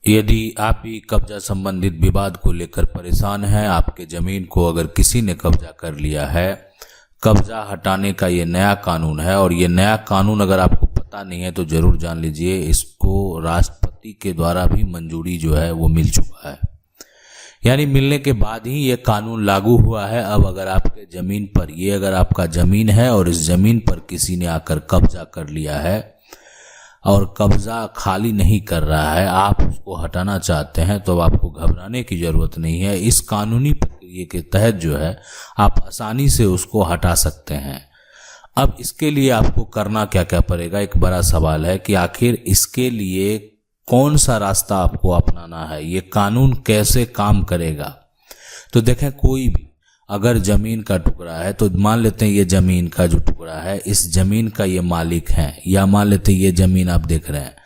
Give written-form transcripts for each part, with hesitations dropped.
यदि आप भी कब्जा संबंधित विवाद को लेकर परेशान हैं, आपके ज़मीन को अगर किसी ने कब्जा कर लिया है, कब्जा हटाने का ये नया कानून है। और ये नया कानून अगर आपको पता नहीं है तो ज़रूर जान लीजिए, इसको राष्ट्रपति के द्वारा भी मंजूरी जो है वो मिल चुका है, यानी मिलने के बाद ही ये कानून लागू हुआ है। अब अगर आपके ज़मीन पर, ये अगर आपका ज़मीन है और इस ज़मीन पर किसी ने आकर कब्जा कर लिया है और कब्जा खाली नहीं कर रहा है, आप उसको हटाना चाहते हैं, तो आपको घबराने की ज़रूरत नहीं है। इस कानूनी प्रक्रिया के तहत जो है आप आसानी से उसको हटा सकते हैं। अब इसके लिए आपको करना क्या क्या पड़ेगा, एक बड़ा सवाल है कि आखिर इसके लिए कौन सा रास्ता आपको अपनाना है, ये कानून कैसे काम करेगा। तो देखें, कोई भी अगर ज़मीन का टुकड़ा है, तो मान लेते हैं ये ज़मीन का जो टुकड़ा है, इस ज़मीन का ये मालिक है, या मान लेते हैं ये ज़मीन आप देख रहे हैं,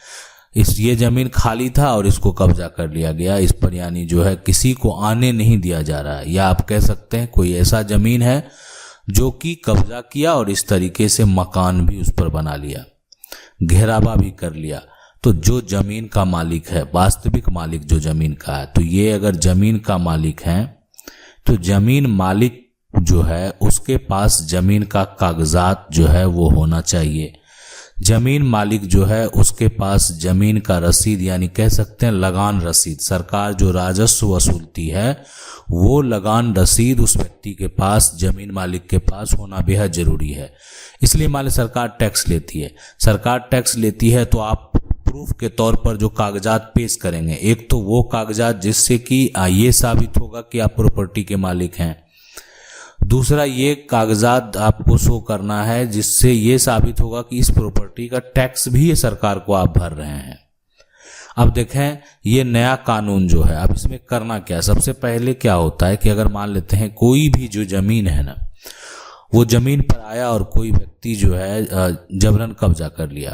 ये ज़मीन खाली था और इसको कब्जा कर लिया गया, इस पर यानी जो है किसी को आने नहीं दिया जा रहा है। या आप कह सकते हैं कोई ऐसा ज़मीन है जो कि कब्जा किया और इस तरीके से मकान भी उस पर बना लिया, घेरावा भी कर लिया। तो जो ज़मीन का मालिक है, वास्तविक मालिक जो ज़मीन का है, तो ये अगर ज़मीन का मालिक है तो ज़मीन मालिक जो है उसके पास ज़मीन का कागजात जो है वो होना चाहिए। ज़मीन मालिक जो है उसके पास ज़मीन का रसीद, यानी कह सकते हैं लगान रसीद, सरकार जो राजस्व वसूलती है वो लगान रसीद उस व्यक्ति के पास, ज़मीन मालिक के पास होना बेहद ज़रूरी है। इसलिए मान ली सरकार टैक्स लेती है, सरकार टैक्स लेती है तो आप प्रूफ के तौर पर जो कागजात पेश करेंगे, एक तो वो कागजात जिससे कि ये साबित होगा कि आप प्रॉपर्टी के मालिक हैं, दूसरा ये कागजात आपको शो करना है जिससे ये साबित होगा कि इस प्रॉपर्टी का टैक्स भी ये सरकार को आप भर रहे हैं। अब देखें, ये नया कानून जो है, अब इसमें करना क्या है। सबसे पहले क्या होता है कि अगर मान लेते हैं कोई भी जो ज़मीन है ना, वो ज़मीन पर आया और कोई व्यक्ति जो है जबरन कब्जा कर लिया,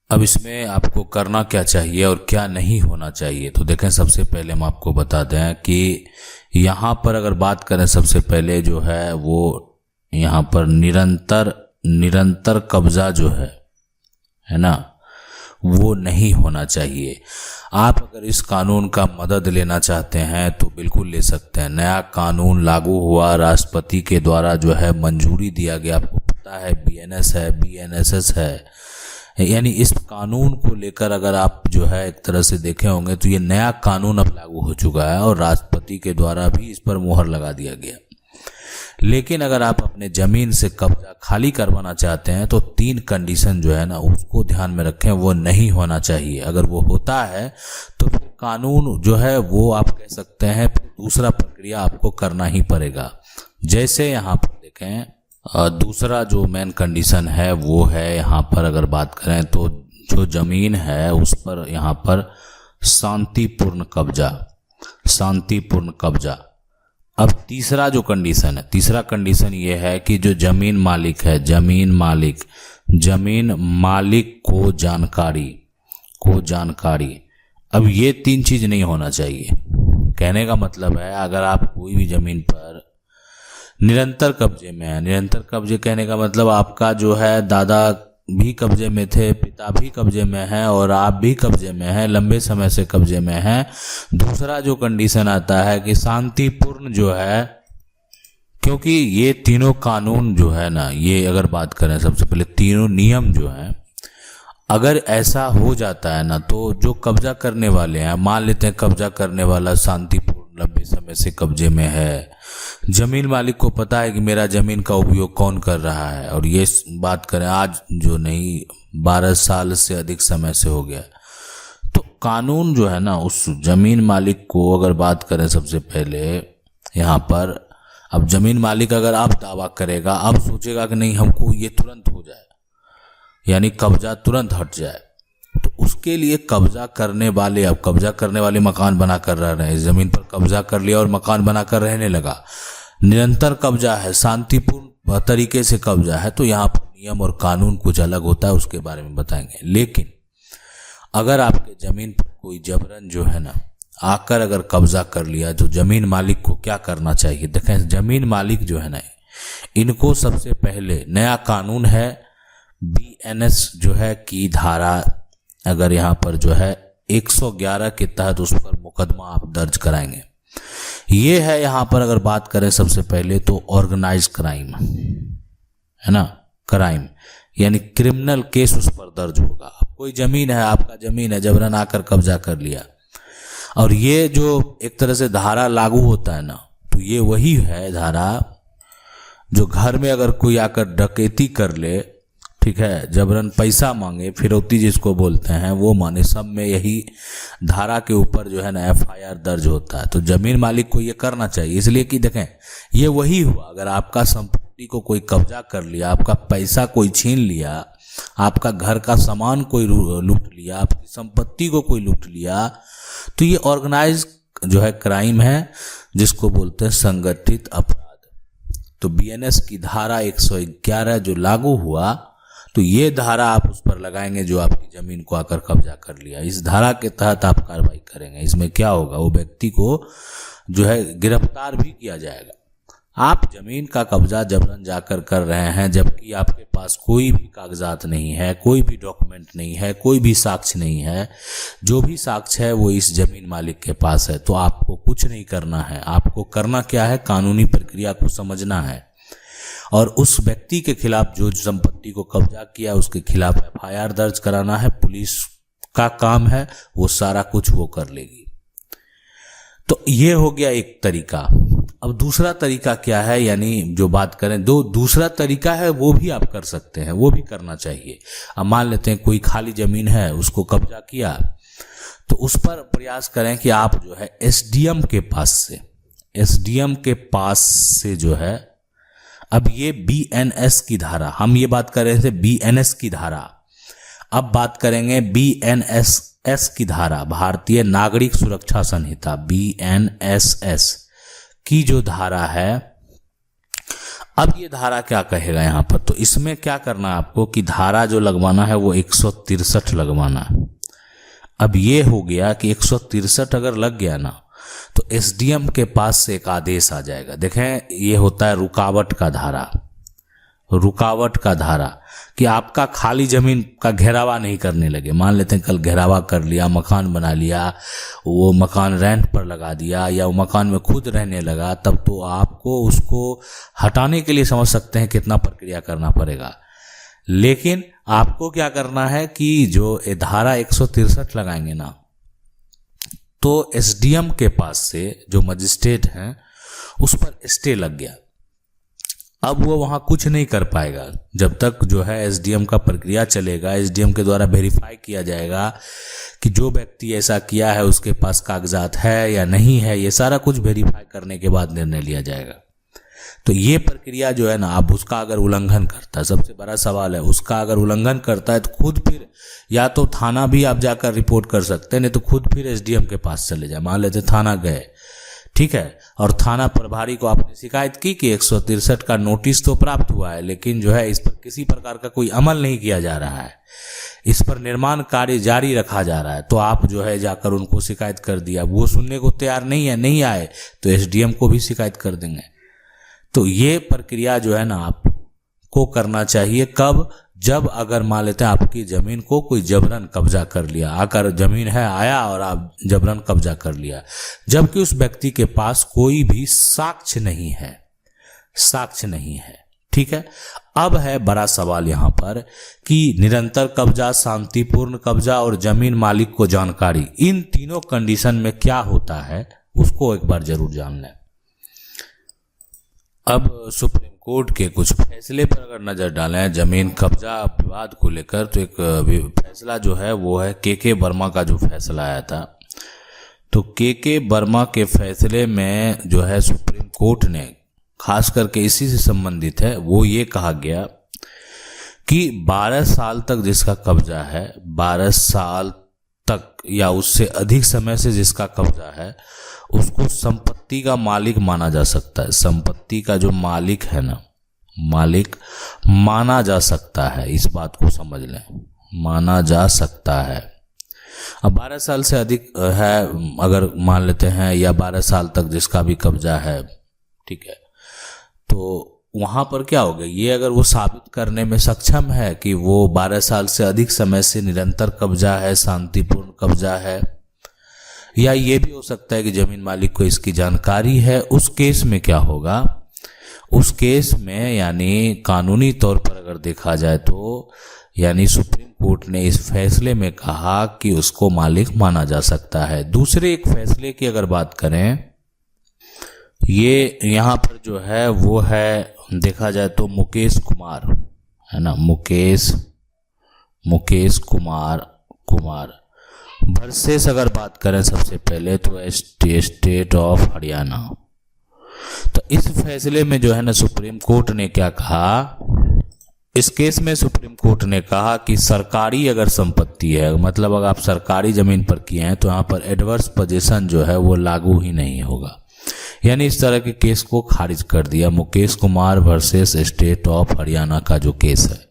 अब इसमें आपको करना क्या चाहिए और क्या नहीं होना चाहिए। तो देखें, सबसे पहले हम आपको बता दें कि यहाँ पर अगर बात करें, सबसे पहले जो है वो यहाँ पर निरंतर कब्जा जो है ना, वो नहीं होना चाहिए। आप अगर इस कानून का मदद लेना चाहते हैं तो बिल्कुल ले सकते हैं। नया कानून लागू हुआ, राष्ट्रपति के द्वारा जो है मंजूरी दिया गया, आपको पता है BNS है, BNSS है, यानी इस कानून को लेकर अगर आप जो है एक तरह से देखे होंगे तो ये नया कानून अब लागू हो चुका है और राष्ट्रपति के द्वारा भी इस पर मुहर लगा दिया गया। लेकिन अगर आप अपने ज़मीन से कब्जा खाली करवाना चाहते हैं तो 3 कंडीशन जो है ना उसको ध्यान में रखें, वो नहीं होना चाहिए। अगर वो होता है तो फिर कानून जो है वो आप कह सकते हैं दूसरा प्रक्रिया आपको करना ही पड़ेगा। जैसे यहाँ पर देखें, दूसरा जो मेन कंडीशन है वो है, यहाँ पर अगर बात करें तो जो ज़मीन है उस पर यहाँ पर शांतिपूर्ण कब्जा। अब तीसरा जो कंडीशन है, तीसरा कंडीशन ये है कि जो ज़मीन मालिक है, ज़मीन मालिक को जानकारी। अब ये 3 चीज़ नहीं होना चाहिए। कहने का मतलब है, अगर आप कोई भी ज़मीन पर निरंतर कब्जे में है, निरंतर कब्जे कहने का मतलब आपका जो है दादा भी कब्जे में थे, पिता भी कब्जे में है और आप भी कब्जे में हैं, लंबे समय से कब्जे में हैं। दूसरा जो कंडीशन आता है कि शांतिपूर्ण जो है, क्योंकि ये तीनों कानून जो है ना, ये अगर बात करें सबसे पहले तीनों नियम जो हैं, अगर ऐसा हो जाता है ना तो जो कब्जा करने वाले हैं, मान लेते हैं कब्जा करने वाला शांतिपूर्ण लंबे समय से कब्जे में है, ज़मीन मालिक को पता है कि मेरा ज़मीन का उपयोग कौन कर रहा है, और ये बात करें आज जो नहीं 12 साल से अधिक समय से हो गया, तो कानून जो है ना उस ज़मीन मालिक को अगर बात करें सबसे पहले यहाँ पर, अब ज़मीन मालिक अगर आप दावा करेगा, आप सोचेगा कि नहीं हमको ये तुरंत हो जाए, यानी कब्जा तुरंत हट जाए, तो उसके लिए कब्जा करने वाले मकान बना कर रह रहे हैं, इस ज़मीन पर कब्जा कर लिया और मकान बना कर रहने लगा, निरंतर कब्जा है, शांतिपूर्ण तरीके से कब्जा है, तो यहाँ पर नियम और कानून कुछ अलग होता है, उसके बारे में बताएंगे। लेकिन अगर आपके ज़मीन पर कोई जबरन जो है ना आकर अगर कब्जा कर लिया, तो ज़मीन मालिक को क्या करना चाहिए। देखें, ज़मीन मालिक जो है ना, इनको सबसे पहले नया कानून है BNS जो है की धारा अगर यहाँ पर जो है 111 के तहत उस पर मुकदमा आप दर्ज कराएंगे। ये है यहाँ पर अगर बात करें सबसे पहले तो ऑर्गेनाइज क्राइम, है ना, क्राइम यानी क्रिमिनल केस उस पर दर्ज होगा। कोई जमीन है, आपका जमीन है, जबरन आकर कब्जा कर लिया, और ये जो एक तरह से धारा लागू होता है ना, तो ये वही है धारा जो घर में अगर कोई आकर डकैती कर ले, ठीक है, जबरन पैसा मांगे, फिरौती जिसको बोलते हैं, वो माने, सब में यही धारा के ऊपर जो है ना FIR दर्ज होता है। तो जमीन मालिक को ये करना चाहिए, इसलिए कि देखें ये वही हुआ, अगर आपका संपत्ति को कोई कब्जा कर लिया, आपका पैसा कोई छीन लिया, आपका घर का सामान कोई लूट लिया, आपकी संपत्ति को कोई लूट लिया, तो ये ऑर्गेनाइज जो है क्राइम है, जिसको बोलते हैं संगठित अपराध। तो BNS की धारा 111 जो लागू हुआ, तो ये धारा आप उस पर लगाएंगे जो आपकी जमीन को आकर कब्जा कर लिया। इस धारा के तहत आप कार्रवाई करेंगे। इसमें क्या होगा, वो व्यक्ति को जो है गिरफ्तार भी किया जाएगा। आप जमीन का कब्जा जबरन जाकर कर रहे हैं, जबकि आपके पास कोई भी कागजात नहीं है, कोई भी डॉक्यूमेंट नहीं है, कोई भी साक्ष्य नहीं है। जो भी साक्ष्य है वो इस जमीन मालिक के पास है। तो आपको कुछ नहीं करना है, आपको करना क्या है, कानूनी प्रक्रिया को समझना है, और उस व्यक्ति के खिलाफ जो संपत्ति को कब्जा किया उसके खिलाफ FIR दर्ज कराना है। पुलिस का काम है, वो सारा कुछ वो कर लेगी। तो ये हो गया एक तरीका। अब दूसरा तरीका क्या है, यानी जो बात करें, दूसरा तरीका है वो भी आप कर सकते हैं, वो भी करना चाहिए। अब मान लेते हैं कोई खाली जमीन है, उसको कब्जा किया, तो उस पर प्रयास करें कि आप जो है SDM के पास से जो है, अब ये BNS की धारा, हम ये बात कर रहे थे BNS की धारा, अब बात करेंगे BNSS की धारा, भारतीय नागरिक सुरक्षा संहिता, BNSS की जो धारा है। अब ये धारा क्या कहेगा यहाँ पर, तो इसमें क्या करना है आपको कि धारा जो लगवाना है वो 163 लगवाना है। अब ये हो गया कि 163 अगर लग गया ना, तो SDM के पास से एक आदेश आ जाएगा। देखें, ये होता है रुकावट का धारा, कि आपका खाली जमीन का घेरावा नहीं करने लगे। मान लेते हैं कल घेरावा कर लिया, मकान बना लिया, वो मकान रेंट पर लगा दिया, या वो मकान में खुद रहने लगा, तब तो आपको उसको हटाने के लिए समझ सकते हैं कितना प्रक्रिया करना पड़ेगा। लेकिन आपको क्या करना है कि जो धारा 163 लगाएंगे ना, तो SDM के पास से जो मजिस्ट्रेट हैं उस पर स्टे लग गया। अब वो वहाँ कुछ नहीं कर पाएगा जब तक जो है SDM का प्रक्रिया चलेगा। SDM के द्वारा वेरीफाई किया जाएगा कि जो व्यक्ति ऐसा किया है उसके पास कागजात है या नहीं है। ये सारा कुछ वेरीफाई करने के बाद निर्णय लिया जाएगा। तो ये प्रक्रिया जो है ना, अब उसका अगर उल्लंघन करता है, सबसे बड़ा सवाल है, उसका अगर उल्लंघन करता है तो खुद फिर या तो थाना भी आप जाकर रिपोर्ट कर सकते हैं, नहीं तो खुद फिर SDM के पास चले जाए। मान लेते थाना गए, ठीक है, और थाना प्रभारी को आपने शिकायत की कि 163 का नोटिस तो प्राप्त हुआ है, लेकिन जो है इस पर किसी प्रकार का कोई अमल नहीं किया जा रहा है, इस पर निर्माण कार्य जारी रखा जा रहा है। तो आप जो है जाकर उनको शिकायत कर दिया, वो सुनने को तैयार नहीं है, नहीं आए तो SDM को भी शिकायत कर देंगे। तो ये प्रक्रिया जो है ना आपको करना चाहिए। कब? जब अगर मान लेते हैं आपकी जमीन को कोई जबरन कब्जा कर लिया, आकर जमीन है आया और आप जबरन कब्जा कर लिया, जबकि उस व्यक्ति के पास कोई भी साक्ष्य नहीं है, ठीक है। अब है बड़ा सवाल यहाँ पर कि निरंतर कब्जा, शांतिपूर्ण कब्जा और जमीन मालिक को जानकारी, इन तीनों कंडीशन में क्या होता है उसको एक बार जरूर जान लें। अब सुप्रीम कोर्ट के कुछ फैसले पर अगर नज़र डालें जमीन कब्जा विवाद को लेकर, तो एक फैसला जो है वो है KK वर्मा का जो फैसला आया था। तो KK वर्मा के फैसले में जो है सुप्रीम कोर्ट ने खास करके इसी से संबंधित है, वो ये कहा गया कि 12 साल तक जिसका कब्जा है, 12 साल तक या उससे अधिक समय से जिसका कब्जा है, उसको संपत्ति का मालिक माना जा सकता है। संपत्ति का जो मालिक है ना, मालिक माना जा सकता है, इस बात को समझ लें, माना जा सकता है। अब 12 साल से अधिक है अगर मान लेते हैं, या 12 साल तक जिसका भी कब्जा है, ठीक है, तो वहाँ पर क्या होगा, ये अगर वो साबित करने में सक्षम है कि वो 12 साल से अधिक समय से निरंतर कब्जा है, शांतिपूर्ण कब्जा है, या ये भी हो सकता है कि जमीन मालिक को इसकी जानकारी है, उस केस में क्या होगा, उस केस में यानी कानूनी तौर पर अगर देखा जाए तो यानी सुप्रीम कोर्ट ने इस फैसले में कहा कि उसको मालिक माना जा सकता है। दूसरे एक फैसले की अगर बात करें, ये यहाँ पर जो है वो है देखा जाए तो मुकेश कुमार है ना, मुकेश कुमार वर्सेस अगर बात करें सबसे पहले तो स्टेट ऑफ हरियाणा। तो इस फैसले में जो है ना सुप्रीम कोर्ट ने क्या कहा, इस केस में सुप्रीम कोर्ट ने कहा कि सरकारी अगर संपत्ति है, मतलब अगर आप सरकारी जमीन पर किए हैं तो यहाँ पर एडवर्स पोजीशन जो है वो लागू ही नहीं होगा, यानी इस तरह के केस को खारिज कर दिया Mukesh Kumar versus state of Haryana का जो केस है।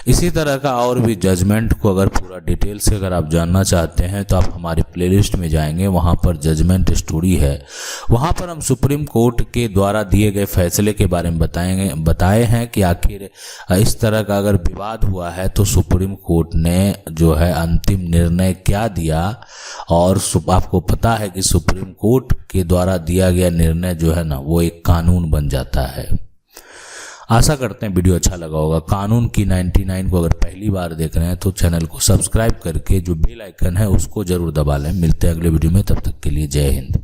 इसी तरह का और भी जजमेंट को अगर पूरा डिटेल से अगर आप जानना चाहते हैं तो आप हमारी प्लेलिस्ट में जाएंगे, वहाँ पर जजमेंट स्टोरी है, वहाँ पर हम सुप्रीम कोर्ट के द्वारा दिए गए फैसले के बारे में बताए हैं कि आखिर इस तरह का अगर विवाद हुआ है तो सुप्रीम कोर्ट ने जो है अंतिम निर्णय क्या दिया। और आपको पता है कि सुप्रीम कोर्ट के द्वारा दिया गया निर्णय जो है ना वो एक कानून बन जाता है। आशा करते हैं वीडियो अच्छा लगा होगा। कानून की 99 को अगर पहली बार देख रहे हैं तो चैनल को सब्सक्राइब करके जो बेल आइकन है उसको जरूर दबा लें। मिलते हैं अगले वीडियो में, तब तक के लिए जय हिंद।